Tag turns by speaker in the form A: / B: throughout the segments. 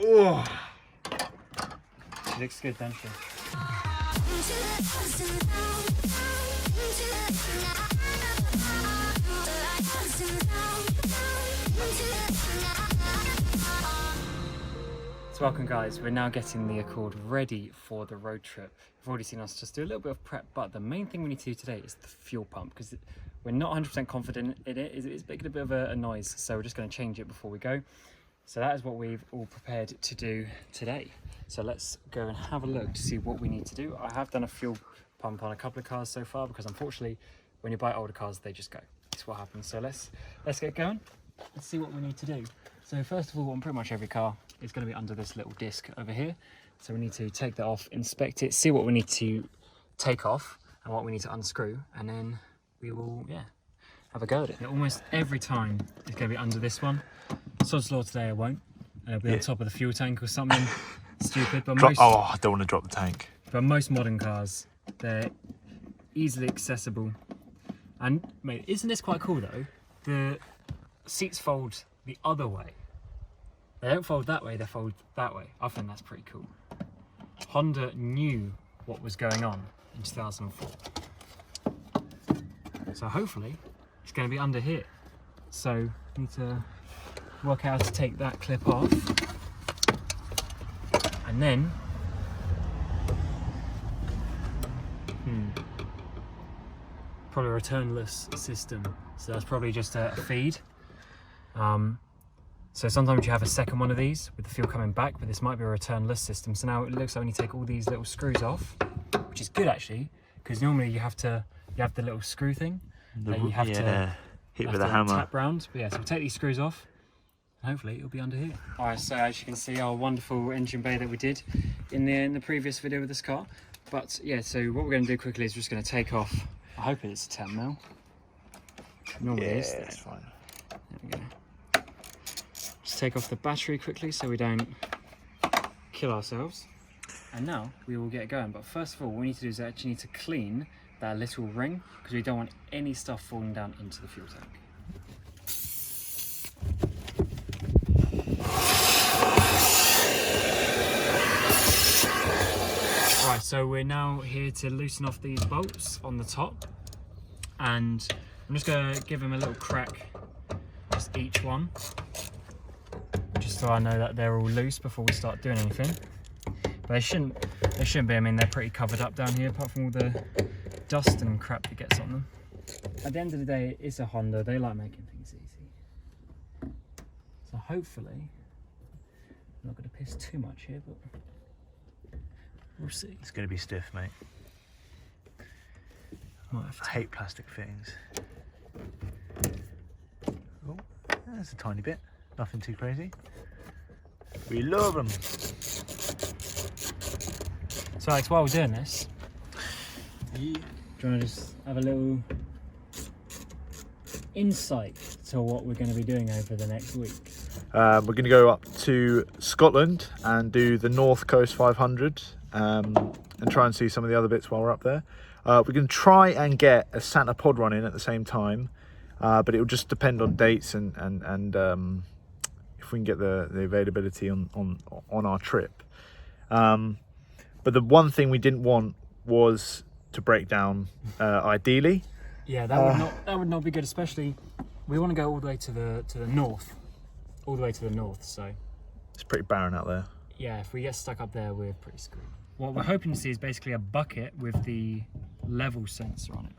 A: Oh, she looks good, doesn't she? So welcome guys, we're now getting the Accord ready for the road trip. You've already seen us just do a little bit of prep, but the main thing we need to do today is the fuel pump, because we're not 100% confident in it. It's making a bit of a noise, so we're just going to change it before we go. So that is what we've all prepared to do today. So let's go and have a look to see what we need to do. I have done a fuel pump on a couple of cars so far, because unfortunately when you buy older cars they just go. That's what happens. So let's get going. Let's see what we need to do. So first of all, on pretty much every car, it's going to be under this little disc over here. So we need to take that off, inspect it, see what we need to take off and what we need to unscrew, and then we will, have a go at it. Almost every time it's going to be under this one. Sod's law today I won't. It'll be on top of the fuel tank or something stupid. But
B: I don't want to drop the tank.
A: But most modern cars, they're easily accessible. And mate, isn't this quite cool though? The seats fold the other way. They don't fold that way, they fold that way. I think that's pretty cool. Honda knew what was going on in 2004. So hopefully it's going to be under here. So I need to work out how to take that clip off. And then probably a returnless system. So that's probably just a feed. So sometimes you have a second one of these with the fuel coming back, but this might be a returnless system. So now it looks like when you take all these little screws off, which is good actually, because normally you have the little screw thing that you have to
B: hit with a hammer.
A: Tap round. But yeah, so we'll take these screws off, and hopefully it'll be under here. All right, so as you can see, our wonderful engine bay that we did in the previous video with this car. But yeah, so what we're going to do quickly is we're just going to take off. I hope it's a 10 mil. Normally it is.
B: That's fine.
A: There we go. Just take off the battery quickly so we don't kill ourselves. And now we will get going. But first of all, what we need to do is actually need to clean that little ring, because we don't want any stuff falling down into the fuel tank. Right, so we're now here to loosen off these bolts on the top, and I'm just going to give them a little crack, just each one, just so I know that they're all loose before we start doing anything. But they shouldn't be. I mean, they're pretty covered up down here, apart from all the dust and crap that gets on them. At the end of the day, it's a Honda. They like making things easy. So hopefully, I'm not going to piss too much here, but we'll see.
B: It's going to be stiff, mate. I hate plastic fittings. Oh, there's a tiny bit. Nothing too crazy. We love them.
A: So Alex, while we're doing this, do you want to just have a little insight to what we're going to be doing over the next week?
B: We're going to go up to Scotland and do the North Coast 500 and try and see some of the other bits while we're up there. We're going to try and get a Santa pod run in at the same time, but it will just depend on dates and if we can get the availability on our trip. But the one thing we didn't want was to break down ideally.
A: Yeah, that would not be good, especially we want to go all the way to the north. All the way to the north, so
B: it's pretty barren out there.
A: Yeah, if we get stuck up there, we're pretty screwed. What we're hoping to see is basically a bucket with the level sensor on it.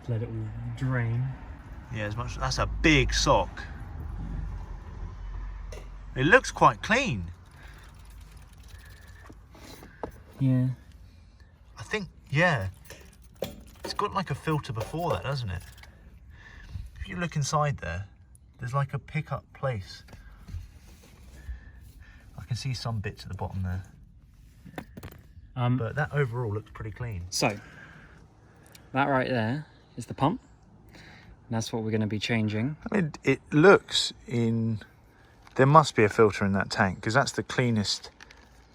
A: Let it all drain.
B: Yeah, as much. That's a big sock. It looks quite clean.
A: Yeah.
B: I think, yeah. It's got like a filter before that, doesn't it? If you look inside there, there's like a pickup place. I can see some bits at the bottom there. But that overall looks pretty clean.
A: So, that right there is the pump. And that's what we're going to be changing.
B: I mean, it looks in... There must be a filter in that tank, because that's the cleanest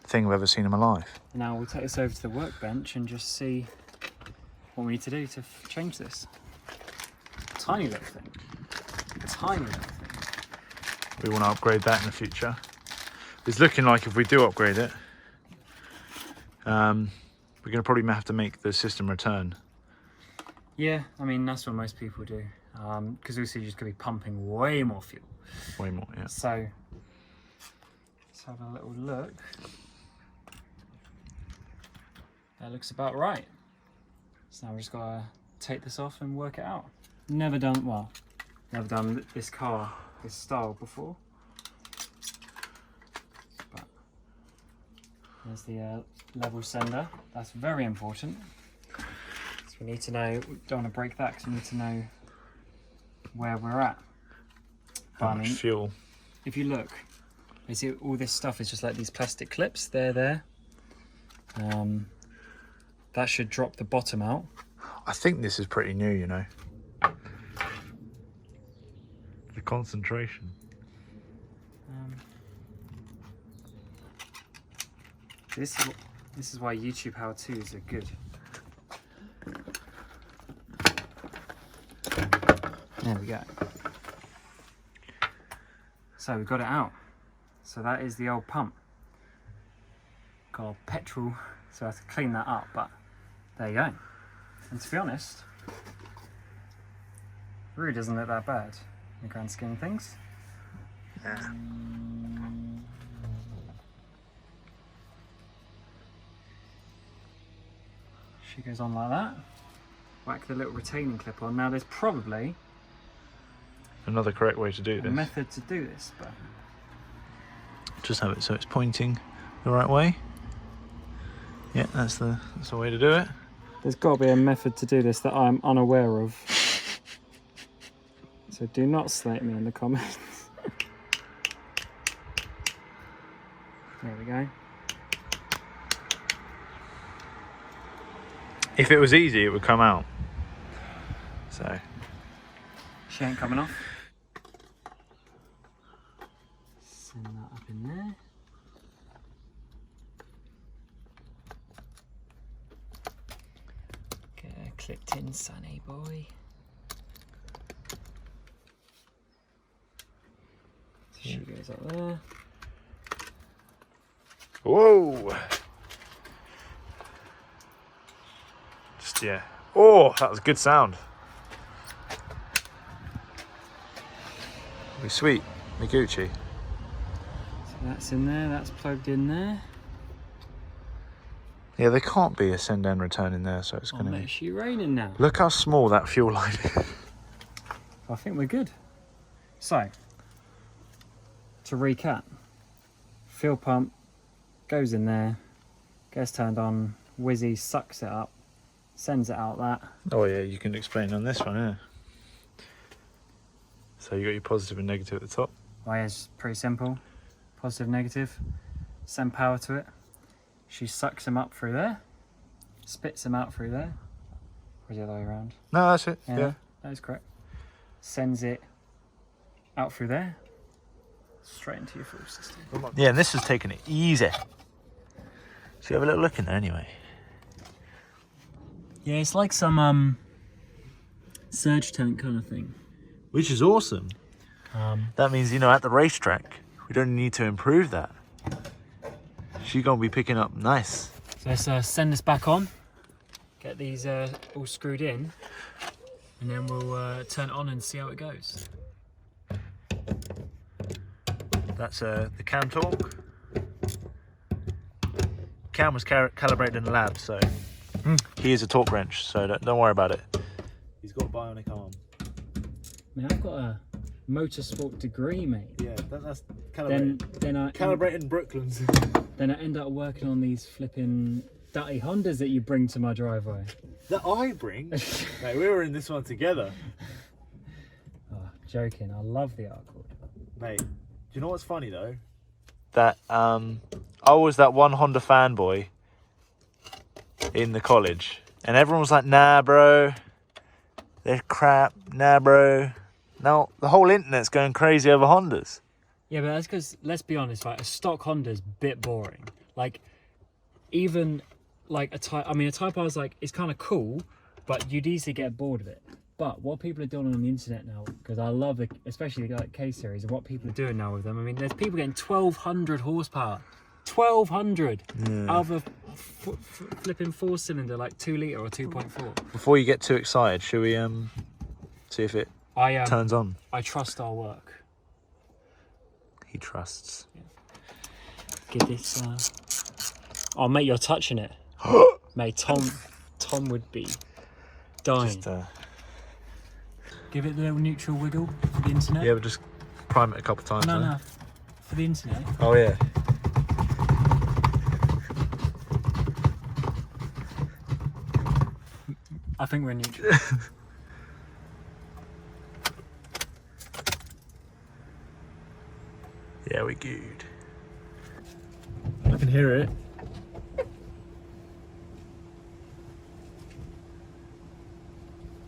B: thing I've ever seen in my life.
A: Now we'll take this over to the workbench and just see what we need to do to change this. Tiny little thing. Tiny little thing.
B: We want to upgrade that in the future. It's looking like if we do upgrade it, we're going to probably have to make the system return.
A: Yeah, I mean, that's what most people do. Because obviously you're just going to be pumping way more fuel.
B: Way more, yeah.
A: So, let's have a little look. That looks about right. So now we've just got to take this off and work it out. Never done this car, this style before. But there's the level sender. That's very important. So we need to know, we don't want to break that because we need to know where we're at.
B: How much fuel?
A: If you look, you see all this stuff is just like these plastic clips. They're there. That should drop the bottom out.
B: I think this is pretty new, you know. The concentration.
A: This is why YouTube how-tos are good. There we go. So we got it out. So that is the old pump. Got petrol, so I have to clean that up, but there you go. And to be honest, it really doesn't look that bad in the grand scheme of things.
B: Yeah.
A: She goes on like that. Whack the little retaining clip on. Now there's probably
B: Another correct way to do
A: a
B: this.
A: method to do this, but
B: Just have it so it's pointing the right way. Yeah, that's the way to do it.
A: there's got to be a method to do this that I'm unaware of. So do not slate me in the comments. There we go.
B: If it was easy, it would come out. So
A: She ain't coming off. Send that up in there. Get her clipped in, Sonny boy. So she goes up there.
B: whoa. Just yeah. Oh, that was a good sound. Be sweet, be Gucci.
A: So that's in there, that's plugged in there.
B: Yeah, there can't be a send and return in there, so it's going to be...
A: Unless you're raining now.
B: Look how small that fuel line is.
A: I think we're good. So, to recap, fuel pump goes in there, gets turned on, Wizzy sucks it up, sends it out that.
B: Oh yeah, you can explain on this one, yeah. So you got your positive and negative at the top.
A: Well, yeah, it's pretty simple. Positive, negative, send power to it. She sucks them up through there, spits them out through there. Or the other way around?
B: No, that's it, yeah.
A: That is correct. Sends it out through there, straight into your fuel system.
B: Yeah, and this is taking it easy. So you have a little look in there anyway.
A: Yeah, it's like some surge tank kind of thing.
B: Which is awesome. That means, you know, at the racetrack, we don't need to improve that. She's going to be picking up nice.
A: So let's send this back on, get these all screwed in, and then we'll turn it on and see how it goes.
B: That's the cam torque. Cam was calibrated in the lab, so he is a torque wrench, so don't worry about it. He's got a bionic arm.
A: Man, I've got a motorsport degree, mate.
B: Yeah, that's calibrated.
A: Then I
B: Calibrated in Brooklands.
A: Then I end up working on these flipping dirty Hondas that you bring to my driveway.
B: That I bring? Mate, we were in this one together.
A: Oh, joking. I love the Arcord.
B: Mate, do you know what's funny though? That I was that one Honda fanboy in the college, and everyone was like, "Nah, bro, they're crap. Nah, bro." Now the whole internet's going crazy over Hondas.
A: Yeah, but that's because, let's be honest, right? A stock Honda's a bit boring. Like, even like a Type R is like, it's kind of cool, but you'd easily get bored of it. But what people are doing on the internet now, because I love it, especially like K series, and what people are doing now with them. I mean, there's people getting 1,200 horsepower, 1,200 out of a flipping 4-cylinder, like 2 litre or 2.4.
B: Before you get too excited, should we see if it turns on?
A: I trust our work.
B: He trusts.
A: Yeah. Give this. Oh, mate, you're touching it. Mate, Tom would be dying.
B: Just,
A: give it the little neutral wiggle for the internet.
B: yeah, but just prime it a couple of times.
A: No, for the internet.
B: Oh yeah.
A: I think we're neutral.
B: Yeah, we're good. I can hear it.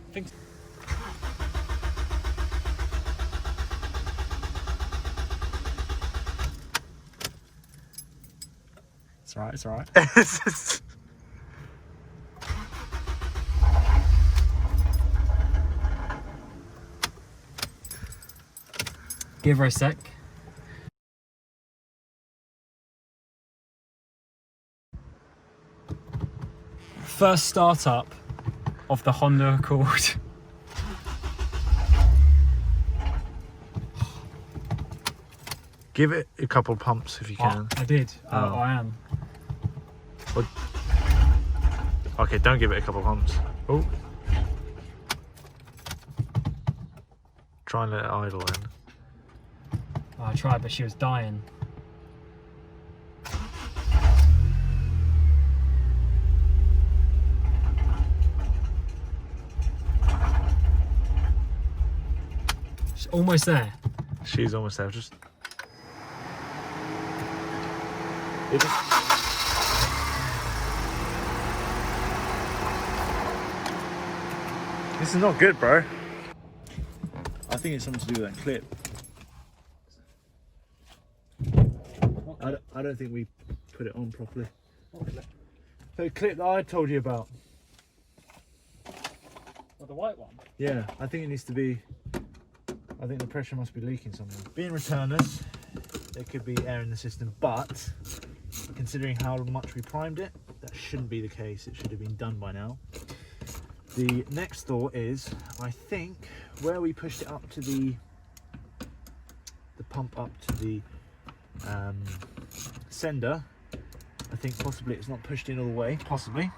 A: I think. It's alright, it's alright. Give her a sec. First startup of the Honda Accord.
B: Give it a couple of pumps if you can.
A: I did.
B: Oh.
A: I am.
B: Okay, don't give it a couple of pumps. Oh. Try and let it idle then.
A: Oh, I tried, but she was dying. She's almost there.
B: She's almost there. Just. This is not good, bro. I think it's something to do with that clip. I don't think we put it on properly. The clip that I told you about.
A: Well, the white one?
B: Yeah, I think it needs to be. I think the pressure must be leaking somewhere. Being returners, there could be air in the system, but considering how much we primed it, that shouldn't be the case. It should have been done by now. The next thought is, I think where we pushed it up to the pump up to the sender, I think possibly it's not pushed in all the way, possibly.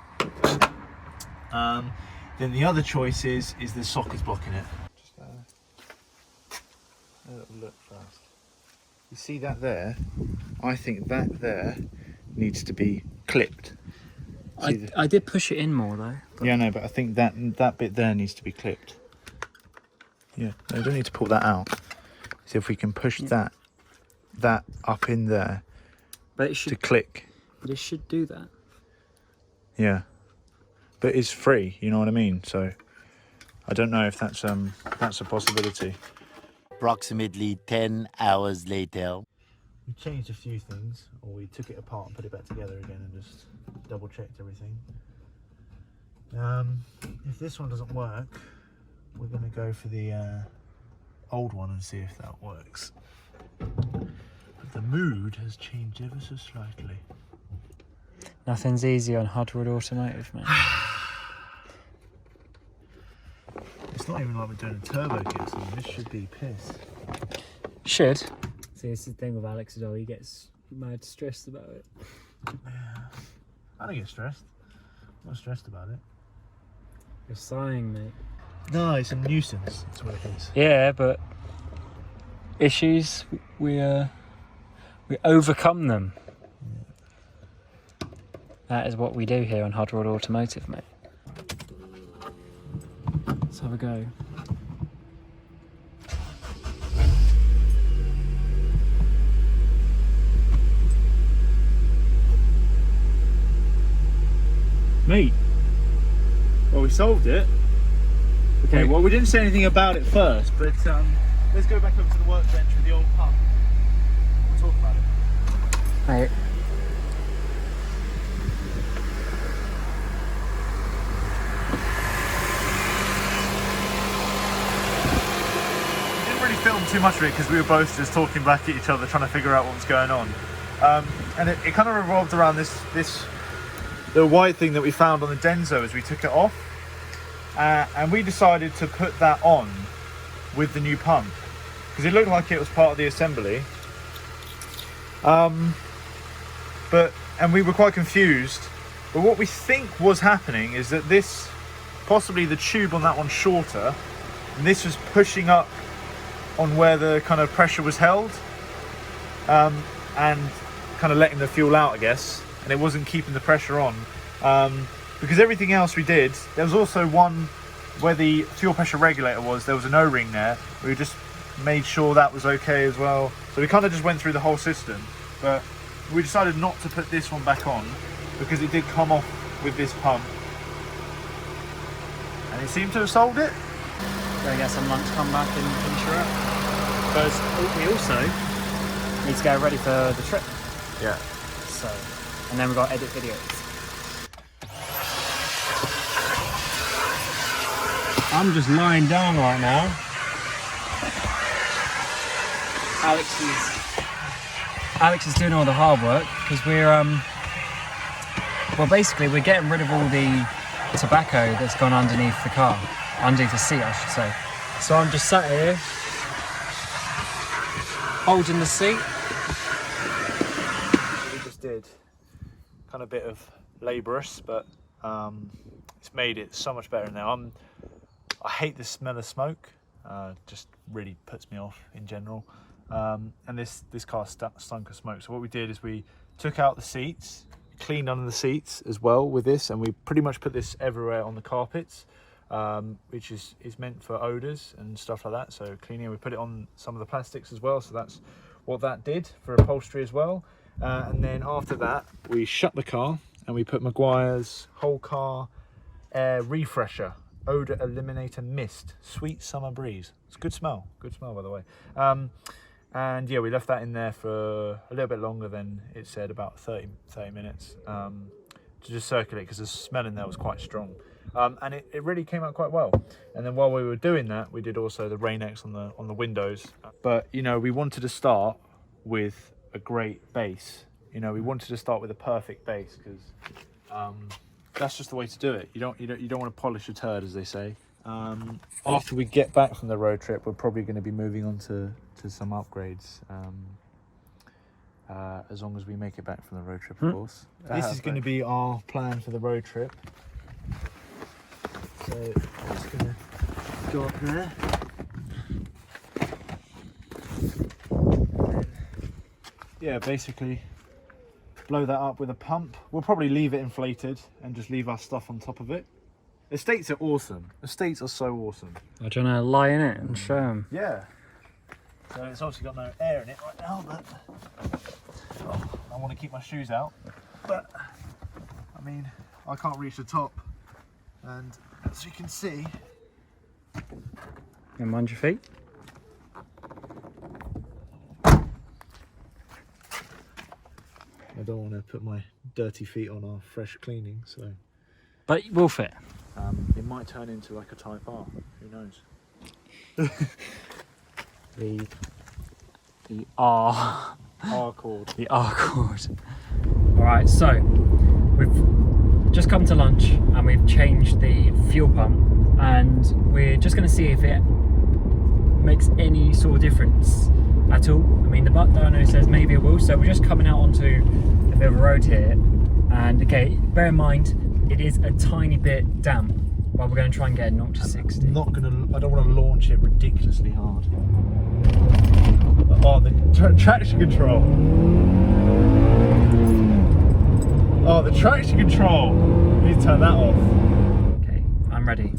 B: Then the other choice is the socket's blocking it. Just a little look first. You see that there? I think that there needs to be clipped.
A: I did push it in more though.
B: Yeah, no, but I think that bit there needs to be clipped. Yeah, no, you don't need to pull that out. See if we can push that up in there,
A: but it should,
B: to click.
A: But it should do that.
B: Yeah, but it's free. You know what I mean? So I don't know if that's a possibility.
C: Approximately 10 hours later.
B: We changed a few things, or we took it apart and put it back together again and just double checked everything. If this one doesn't work, we're going to go for the old one and see if that works. But the mood has changed ever so slightly.
A: Nothing's easy on HudRod Automotive, man.
B: It's not even like we're doing a turbo kit, so this should be piss.
A: Should. See, it's the thing with Alex as well, he gets mad stressed about it.
B: Yeah. I don't get stressed. I'm not stressed about it.
A: You're sighing, mate.
B: No, it's a nuisance. That's what it is.
A: Yeah, but issues, we overcome them. Yeah. That is what we do here on HudRod Automotive, mate. Let's have a go.
B: Mate. Well, we solved it. Okay, well, we didn't say anything about it first, but let's go back over to the workbench with the old pump. We'll talk about it.
A: Mate,
B: too much of it because we were both just talking back at each other, trying to figure out what was going on. And it kind of revolved around the white thing that we found on the Denso as we took it off. And we decided to put that on with the new pump because it looked like it was part of the assembly. And we were quite confused. But what we think was happening is that possibly the tube on that one's shorter, and this was pushing up on where the kind of pressure was held, and kind of letting the fuel out, I guess, and it wasn't keeping the pressure on. Because everything else we did, there was also one where the fuel pressure regulator was, there was an O-ring there. We just made sure that was okay as well. So we kind of just went through the whole system, but we decided not to put this one back on because it did come off with this pump. And it seemed to have solved it.
A: Go get some lunch, come back and finish her up. Because we also need to get ready for the trip.
B: Yeah.
A: So, and then we've got to edit videos. I'm just lying down right now. Alex is doing all the hard work because we're basically we're getting rid of all the tobacco that's gone underneath the car, underneath the seat, I should say. So I'm just sat here holding the seat.
B: We just did kind of a bit of laborious, but it's made it so much better now. I hate the smell of smoke. Just really puts me off in general. And this car stunk of smoke. So what we did is we took out the seats, cleaned under the seats as well with this, and we pretty much put this everywhere on the carpets, which is meant for odours and stuff like that. So cleaning, we put it on some of the plastics as well. So that's what that did for upholstery as well. And then after that, we shut the car and we put Maguire's whole car air refresher, odor eliminator mist, sweet summer breeze. It's a good smell by the way. And yeah, we left that in there for a little bit longer than it said, about 30 minutes, to just circulate because the smell in there was quite strong. And it really came out quite well. And then while we were doing that, we did also the Rain-X on the windows. But you know, we wanted to start with a great base. You know, we wanted to start with a perfect base because that's just the way to do it. You don't want to polish a turd, as they say. After we get back from the road trip, we're probably going to be moving on to some upgrades, as long as we make it back from the road trip, of course. This is going to be our plan for the road trip. So I'm just going to go up there. And, yeah, basically blow that up with a pump. We'll probably leave it inflated and just leave our stuff on top of it. Estates are awesome. Estates are so awesome.
A: I don't know, lie in it and show them.
B: Yeah. So it's obviously got no air in it right now, but I want to keep my shoes out. But I mean, I can't reach the top, and as you can see,
A: And mind your feet.
B: I don't want to put my dirty feet on our fresh cleaning, so.
A: But it will fit.
B: It might turn into like a Type R. Who knows?
A: The R.
B: R chord.
A: The R chord. Alright, so we've just come to lunch and we've changed the fuel pump, and we're just going to see if it makes any sort of difference at all. I mean, the dyno says maybe it will, so we're just coming out onto a bit of a road here, and okay, bear in mind it is a tiny bit damp, but we're going to try and get it 0 to 60.
B: I don't want to launch it ridiculously hard. Oh, the traction control. Oh, the traction control. You need to turn that off.
A: Okay, I'm ready.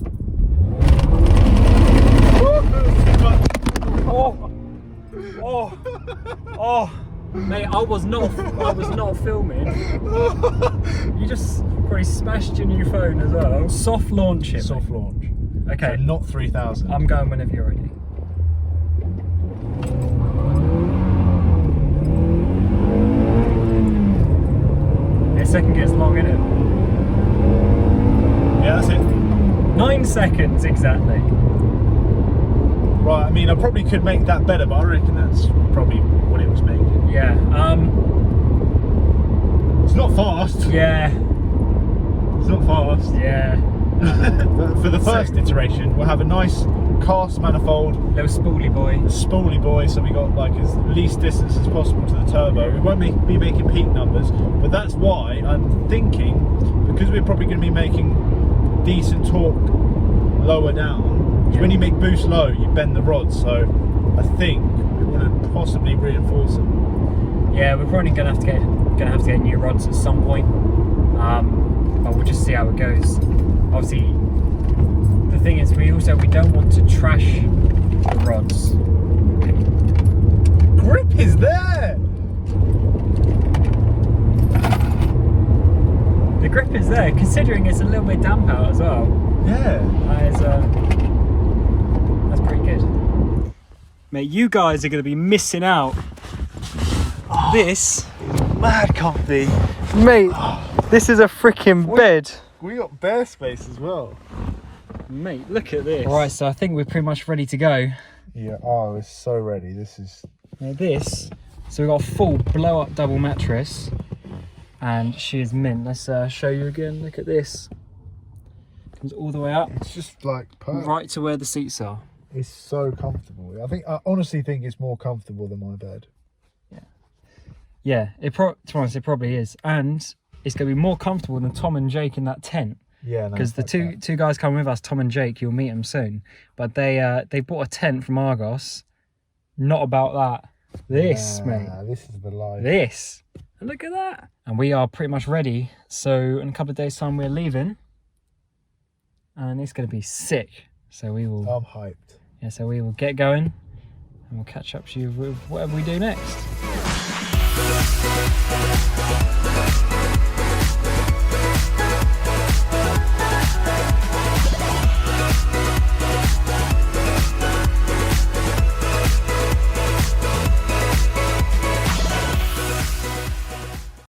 A: Oh, mate, I was not filming. You just probably smashed your new phone as well. Soft launch it.
B: Soft launch.
A: Okay.
B: So not 3000.
A: I'm going whenever you're ready. Yeah, second gear's long, isn't it?
B: Yeah, that's it.
A: 9 seconds exactly.
B: Right, I mean, I probably could make that better, but I reckon that's probably what it was making.
A: Yeah.
B: It's not fast.
A: Yeah.
B: It's not fast.
A: Yeah.
B: But for the first iteration, we'll have a nice cast manifold.
A: Little spoolie boy.
B: A spoolie boy, so we got like as least distance as possible to the turbo. We won't be making peak numbers, but that's why I'm thinking, because we're probably going to be making decent torque lower down.
A: Yeah.
B: When you make boost low, you bend the rods, so I think we want to possibly reinforce them.
A: Yeah, we're probably gonna have to get new rods at some point, but we'll just see how it goes. Obviously, the thing is, we don't want to trash the rods.
B: Grip is there.
A: The grip is there, considering it's a little bit damp out as well.
B: Yeah.
A: That's pretty good. Mate, you guys are going to be missing out. This,
B: Mad comfy.
A: mate, this is a freaking bed.
B: We got bare space as well.
A: Mate, look at this. All right, so I think we're pretty much ready to go.
B: Yeah. Oh, it's so ready. This is.
A: Now this, so we've got a full blow-up double mattress, and she is mint. Let's show you again. Look at this. Comes all the way up.
B: It's just like perfect.
A: Right to where the seats are.
B: It's so comfortable. I honestly think it's more comfortable than my bed.
A: Yeah, to be honest, it probably is, and it's going to be more comfortable than Tom and Jake in that tent.
B: Yeah, no,
A: because the two guys coming with us, Tom and Jake, you'll meet them soon. But they bought a tent from Argos. Not about that. This, mate.
B: This is the life.
A: This. Look at that. And we are pretty much ready. So in a couple of days' time, we're leaving, and it's going to be sick. So we will.
B: I'm hyped.
A: Yeah, so we will get going, and we'll catch up to you with whatever we do next.